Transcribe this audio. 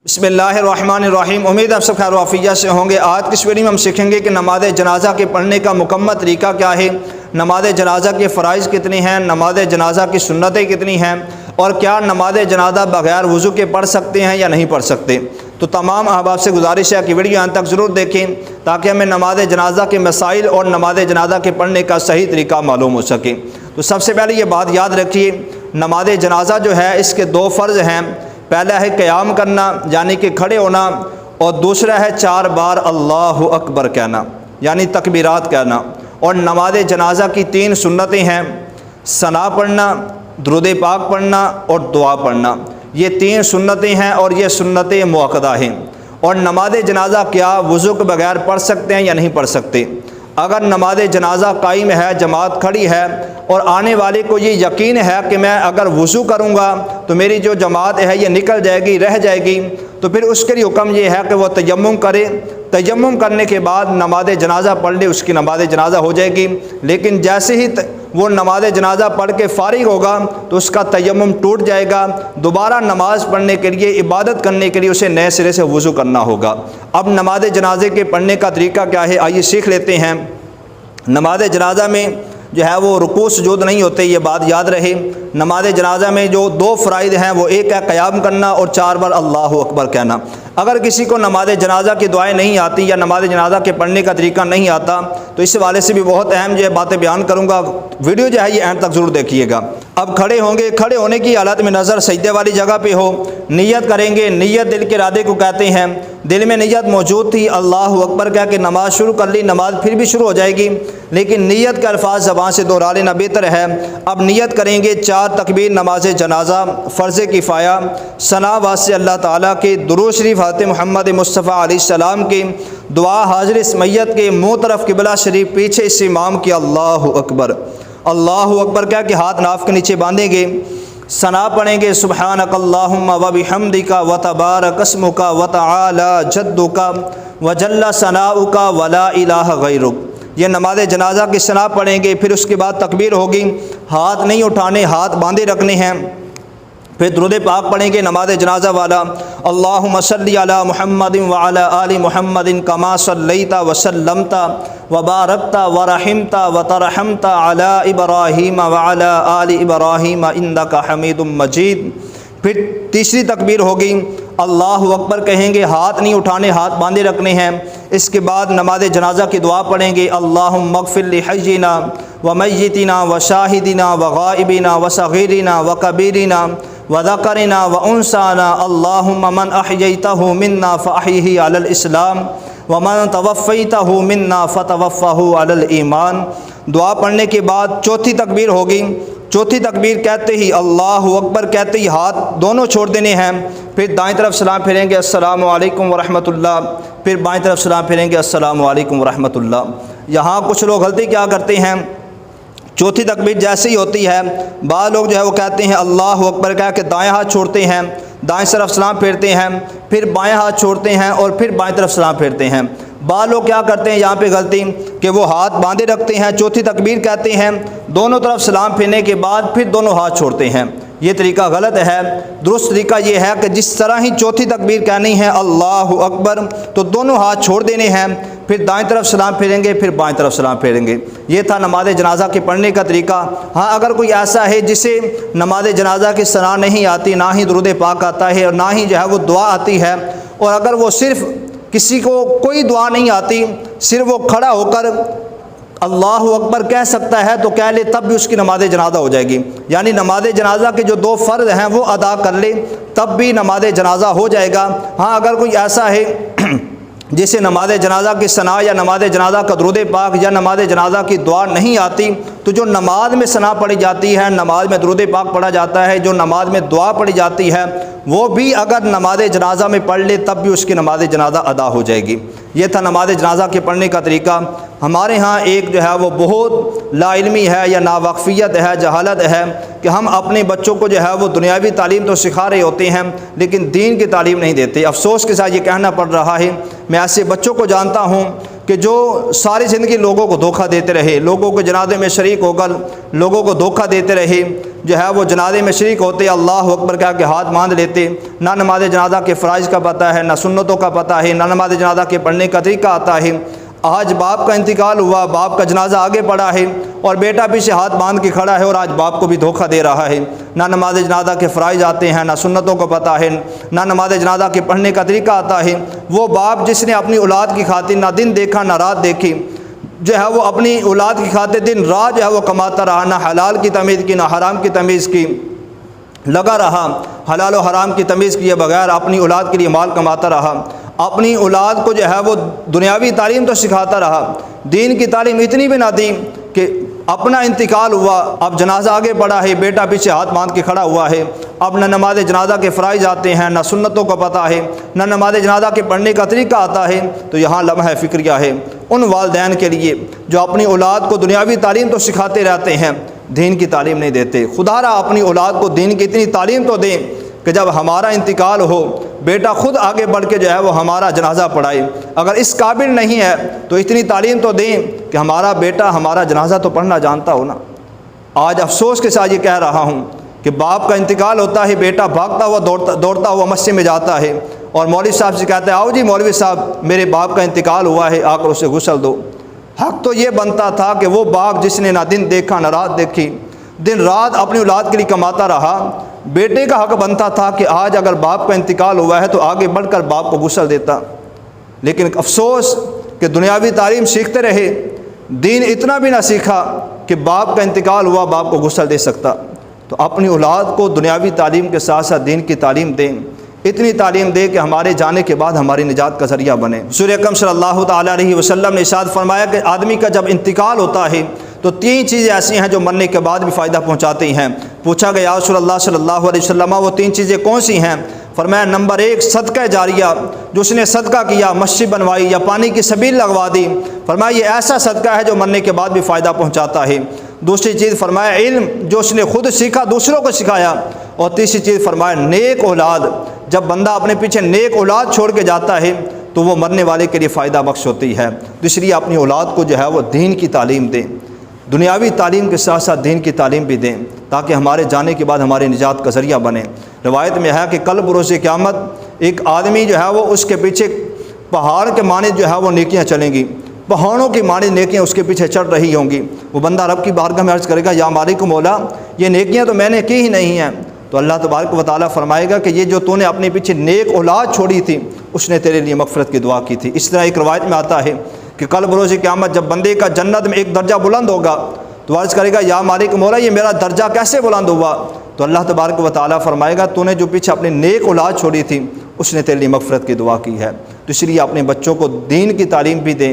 بسم اللہ الرحمن الرحیم۔ امید آپ سب خیر و عافیت سے ہوں گے۔ آج کی اس ویڈیو میں ہم سیکھیں گے کہ نماز جنازہ کے پڑھنے کا مکمل طریقہ کیا ہے، نماز جنازہ کے فرائض کتنی ہیں، نماز جنازہ کی سنتیں کتنی ہیں، اور کیا نماز جنازہ بغیر وضو کے پڑھ سکتے ہیں یا نہیں پڑھ سکتے۔ تو تمام احباب سے گزارش ہے کہ ویڈیو انت تک ضرور دیکھیں تاکہ ہمیں نماز جنازہ کے مسائل اور نماز جنازہ کے پڑھنے کا صحیح طریقہ معلوم ہو سکے۔ تو سب سے پہلے یہ بات یاد رکھیے، نماز جنازہ جو ہے اس کے دو فرض ہیں۔ پہلا ہے قیام کرنا یعنی کہ کھڑے ہونا، اور دوسرا ہے 4 بار اللہ اکبر کہنا یعنی تکبیرات کہنا۔ اور نماز جنازہ کی 3 سنتیں ہیں، ثنا پڑھنا، درود پاک پڑھنا اور دعا پڑھنا۔ یہ 3 سنتیں ہیں اور یہ سنتیں مؤکدہ ہیں۔ اور نماز جنازہ کیا وضو کے بغیر پڑھ سکتے ہیں یا نہیں پڑھ سکتے؟ اگر نماز جنازہ قائم ہے، جماعت کھڑی ہے، اور آنے والے کو یہ یقین ہے کہ میں اگر وضو کروں گا تو میری جو جماعت ہے یہ نکل جائے گی، رہ جائے گی، تو پھر اس کے لیے حکم یہ ہے کہ وہ تیمم کرے۔ تیمم کرنے کے بعد نماز جنازہ پڑھ لے، اس کی نماز جنازہ ہو جائے گی۔ لیکن جیسے ہی وہ نماز جنازہ پڑھ کے فارغ ہوگا تو اس کا تیمم ٹوٹ جائے گا، دوبارہ نماز پڑھنے کے لیے، عبادت کرنے کے لیے اسے نئے سرے سے وضو کرنا ہوگا۔ اب نماز جنازے کے پڑھنے کا طریقہ کیا ہے، آئیے سیکھ لیتے ہیں۔ نماز جنازہ میں جو ہے وہ رکوع سجود نہیں ہوتے، یہ بات یاد رہے۔ نماز جنازہ میں جو 2 فرائض ہیں وہ ایک ہے قیام کرنا اور 4 بار اللہ اکبر کہنا۔ اگر کسی کو نماز جنازہ کی دعائیں نہیں آتی یا نماز جنازہ کے پڑھنے کا طریقہ نہیں آتا تو اس حوالے سے بھی بہت اہم جو ہے باتیں بیان کروں گا، ویڈیو جو ہے یہ اینڈ تک ضرور دیکھیے گا۔ اب کھڑے ہوں گے، کھڑے ہونے کی حالت میں نظر سجدے والی جگہ پہ ہو، نیت کریں گے۔ نیت دل کے ارادے کو کہتے ہیں۔ دل میں نیت موجود تھی، اللہ اکبر کہہ کے نماز شروع کر لی، نماز پھر بھی شروع ہو جائے گی، لیکن نیت کے الفاظ زبان سے دہرا لینا بہتر ہے۔ اب نیت کریں گے 4 تکبیر نماز جنازہ، فرض کفایہ، ثنا واسطے اللہ تعالیٰ کے، درود شریف حضرت محمد مصطفیٰ علیہ السلام کی، دعا حاضر اس میت کے، منہ طرف قبلہ شریف، پیچھے اس امام کی، اللہ اکبر۔ اللہ اکبر کہہ کے ہاتھ ناف کے نیچے باندھیں گے، ثنا پڑھیں گے، سبحانک اللہم و بحمدک و تبارک اسمک و تعالی جدک و جل ثناؤک و لا الہ غیرک۔ یہ نماز جنازہ کی ثنا پڑھیں گے، پھر اس کے بعد تکبیر ہوگی، ہاتھ نہیں اٹھانے، ہاتھ باندھے رکھنے ہیں۔ پھر درود پاک پڑھیں گے نماز جنازہ والا، اللہم صلی علی محمد وعلی آل محمد کما صلیت وسلمت وبارکت ورحمت وترحمت علی ابراہیم وعلی آل ابراہیم انک حمید مجید۔ پھر تیسری تکبیر ہوگی، اللہ اکبر کہیں گے، ہاتھ نہیں اٹھانے، ہاتھ باندھے رکھنے ہیں۔ اس کے بعد نماز جنازہ کی دعا پڑھیں گے، اللہم اغفر لحینا ومیتنا وشاہدنا وغائبنا وصغیرنا وکبیرنا وذکرنا وانثانا، اللہم من احییتہ منا فاحیہ علی الاسلام ومن توفیتہ منا فتوفہ علی الایمان۔ دعا پڑھنے کے بعد چوتھی تکبیر ہوگی۔ چوتھی تکبیر کہتے ہی، اللہ اکبر کہتے ہی ہاتھ دونوں چھوڑ دینے ہیں۔ پھر دائیں طرف سلام پھیریں گے، السلام علیکم ورحمۃ اللہ۔ پھر بائیں طرف سلام پھیریں گے، السلام علیکم ورحمۃ اللہ۔ یہاں کچھ لوگ غلطی کیا کرتے ہیں، چوتھی تکبیر جیسے ہی ہوتی ہے، بعض لوگ جو ہے وہ کہتے ہیں اللہ اکبر کہہ کے دائیں ہاتھ چھوڑتے ہیں، دائیں طرف سلام پھیرتے ہیں، پھر بائیں ہاتھ چھوڑتے ہیں اور پھر بائیں طرف سلام پھیرتے ہیں۔ بعض لوگ کیا کرتے ہیں یہاں پہ غلطی کہ وہ ہاتھ باندھے رکھتے ہیں، چوتھی تکبیر کہتے ہیں، دونوں طرف سلام پھیرنے کے بعد پھر دونوں ہاتھ چھوڑتے ہیں۔ یہ طریقہ غلط ہے۔ درست طریقہ یہ ہے کہ جس طرح ہی چوتھی تکبیر کہنی ہے اللہ اکبر تو دونوں ہاتھ چھوڑ دینے ہیں، پھر دائیں طرف سلام پھیریں گے، پھر بائیں طرف سلام پھیریں گے۔ یہ تھا نماز جنازہ کے پڑھنے کا طریقہ۔ ہاں اگر کوئی ایسا ہے جسے نماز جنازہ کی ثنا نہیں آتی، نہ ہی درود پاک آتا ہے اور نہ ہی جو ہے وہ دعا آتی ہے، اور اگر وہ صرف کسی کو کوئی دعا نہیں آتی، صرف وہ کھڑا ہو کر اللہ اکبر کہہ سکتا ہے تو کہہ لے، تب بھی اس کی نماز جنازہ ہو جائے گی۔ یعنی نماز جنازہ کے جو 2 فرض ہیں وہ ادا کر لے تب بھی نماز جنازہ ہو جائے گا۔ ہاں اگر کوئی ایسا ہے جسے نماز جنازہ کی ثنا یا نماز جنازہ کا درود پاک یا نماز جنازہ کی دعا نہیں آتی، تو جو نماز میں ثنا پڑھی جاتی ہے، نماز میں درود پاک پڑھا جاتا ہے، جو نماز میں دعا پڑھی جاتی ہے، وہ بھی اگر نماز جنازہ میں پڑھ لے تب بھی اس کی نماز جنازہ ادا ہو جائے گی۔ یہ تھا نماز جنازہ کے پڑھنے کا طریقہ۔ ہمارے ہاں ایک جو ہے وہ بہت لا علمی ہے یا ناواقفیت ہے، جہالت ہے کہ ہم اپنے بچوں کو جو ہے وہ دنیاوی تعلیم تو سکھا رہے ہوتے ہیں لیکن دین کی تعلیم نہیں دیتے۔ افسوس کے ساتھ یہ کہنا پڑ رہا ہے، میں ایسے بچوں کو جانتا ہوں کہ جو ساری زندگی لوگوں کو دھوکہ دیتے رہے، لوگوں کے جنازے میں شریک ہو کر لوگوں کو دھوکہ دیتے رہے، جو ہے وہ جنازے میں شریک ہوتے، اللہ اکبر کہہ کے ہاتھ باندھ لیتے، نہ نماز جنازہ کے فرائض کا پتہ ہے، نہ سنتوں کا پتہ ہے، نہ نماز جنازہ کے پڑھنے کا طریقہ آتا ہے۔ آج باپ کا انتقال ہوا، باپ کا جنازہ آگے پڑا ہے اور بیٹا پیچھے ہاتھ باندھ کے کھڑا ہے اور آج باپ کو بھی دھوکہ دے رہا ہے۔ نہ نماز جنازہ کے فرائض آتے ہیں، نہ سنتوں کو پتہ ہے، نہ نماز جنازہ کے پڑھنے کا طریقہ آتا ہے۔ وہ باپ جس نے اپنی اولاد کی خاطر نہ دن دیکھا نہ رات دیکھی، جو ہے وہ اپنی اولاد کی خاطر دن رات جو ہے وہ کماتا رہا، نہ حلال کی تمیز کی نہ حرام کی تمیز کی، لگا رہا حلال و حرام کی تمیز کیے بغیر اپنی اولاد کے لیے مال کماتا رہا، اپنی اولاد کو جو ہے وہ دنیاوی تعلیم تو سکھاتا رہا، دین کی تعلیم اتنی بھی نہ دی کہ اپنا انتقال ہوا، اب جنازہ آگے بڑھا ہے، بیٹا پیچھے ہاتھ باندھ کے کھڑا ہوا ہے، اب نہ نماز جنازہ کے فرائض آتے ہیں، نہ سنتوں کو پتہ ہے، نہ نماز جنازہ کے پڑھنے کا طریقہ آتا ہے۔ تو یہاں لمحہ فکریہ ہے ان والدین کے لیے جو اپنی اولاد کو دنیاوی تعلیم تو سکھاتے رہتے ہیں، دین کی تعلیم نہیں دیتے۔ خدا را اپنی اولاد کو دین کی اتنی تعلیم تو دیں کہ جب ہمارا انتقال ہو بیٹا خود آگے بڑھ کے جو ہے وہ ہمارا جنازہ پڑھائے۔ اگر اس قابل نہیں ہے تو اتنی تعلیم تو دیں کہ ہمارا بیٹا ہمارا جنازہ تو پڑھنا جانتا ہو نا۔ آج افسوس کے ساتھ یہ کہہ رہا ہوں کہ باپ کا انتقال ہوتا ہے، بیٹا بھاگتا ہوا دوڑتا ہوا مسجد میں جاتا ہے اور مولوی صاحب سے کہتا ہے آؤ جی مولوی صاحب میرے باپ کا انتقال ہوا ہے، آ کر اسے غسل دو۔ حق تو یہ بنتا تھا کہ وہ باپ جس نے نہ دن دیکھا نہ رات دیکھی، دن رات اپنی اولاد کے لیے کماتا رہا، بیٹے کا حق بنتا تھا کہ آج اگر باپ کا انتقال ہوا ہے تو آگے بڑھ کر باپ کو غسل دیتا۔ لیکن افسوس کہ دنیاوی تعلیم سیکھتے رہے، دین اتنا بھی نہ سیکھا کہ باپ کا انتقال ہوا باپ کو غسل دے سکتا۔ تو اپنی اولاد کو دنیاوی تعلیم کے ساتھ ساتھ دین کی تعلیم دیں، اتنی تعلیم دے کہ ہمارے جانے کے بعد ہماری نجات کا ذریعہ بنے۔ رسول اکرم صلی اللہ تعالیٰ علیہ وسلم نے ارشاد فرمایا کہ آدمی کا جب انتقال ہوتا ہے تو 3 چیزیں ایسی ہیں جو مرنے کے بعد بھی فائدہ پہنچاتی ہیں۔ پوچھا گیا یا رسول اللہ صلی اللہ علیہ وسلم وہ 3 چیزیں کون سی ہیں؟ فرمایا نمبر 1 صدقہ جاریہ، جو اس نے صدقہ کیا، مسجد بنوائی یا پانی کی سبیل لگوا دی، فرمایا یہ ایسا صدقہ ہے جو مرنے کے بعد بھی فائدہ پہنچاتا ہے۔ دوسری چیز فرمایا علم، جو اس نے خود سیکھا دوسروں کو سکھایا، اور تیسری چیز فرمایا نیک اولاد، جب بندہ اپنے پیچھے نیک اولاد چھوڑ کے جاتا ہے تو وہ مرنے والے کے لیے فائدہ بخش ہوتی ہے۔ تو اس لیے اپنی اولاد کو جو ہے وہ دین کی تعلیم دیں، دنیاوی تعلیم کے ساتھ ساتھ دین کی تعلیم بھی دیں تاکہ ہمارے جانے کے بعد ہماری نجات کا ذریعہ بنے۔ روایت میں ہے کہ کل بروز قیامت ایک آدمی جو ہے وہ اس کے پیچھے پہاڑ کے مانند جو ہے وہ نیکیاں چلیں گی، پہاڑوں کی مانند نیکیاں اس کے پیچھے چڑھ رہی ہوں گی۔ وہ بندہ رب کی بارگاہ میں عرض کرے گا یا مالک مولا یہ نیکیاں تو میں نے کی ہی نہیں ہیں، تو اللہ تبارک و تعالیٰ فرمائے گا کہ یہ جو تو نے اپنے پیچھے نیک اولاد چھوڑی تھی اس نے تیرے لیے مغفرت کی دعا کی تھی۔ اس طرح ایک روایت میں آتا ہے کہ کل بروز قیامت جب بندے کا جنت میں ایک درجہ بلند ہوگا تو عرض کرے گا یا مالک مولا یہ میرا درجہ کیسے بلند ہوا؟ تو اللہ تبارک و تعالیٰ فرمائے گا تو نے جو پیچھے اپنی نیک اولاد چھوڑی تھی اس نے تیرے لیے مغفرت کی دعا کی ہے۔ تو اس لیے اپنے بچوں کو دین کی تعلیم بھی دیں۔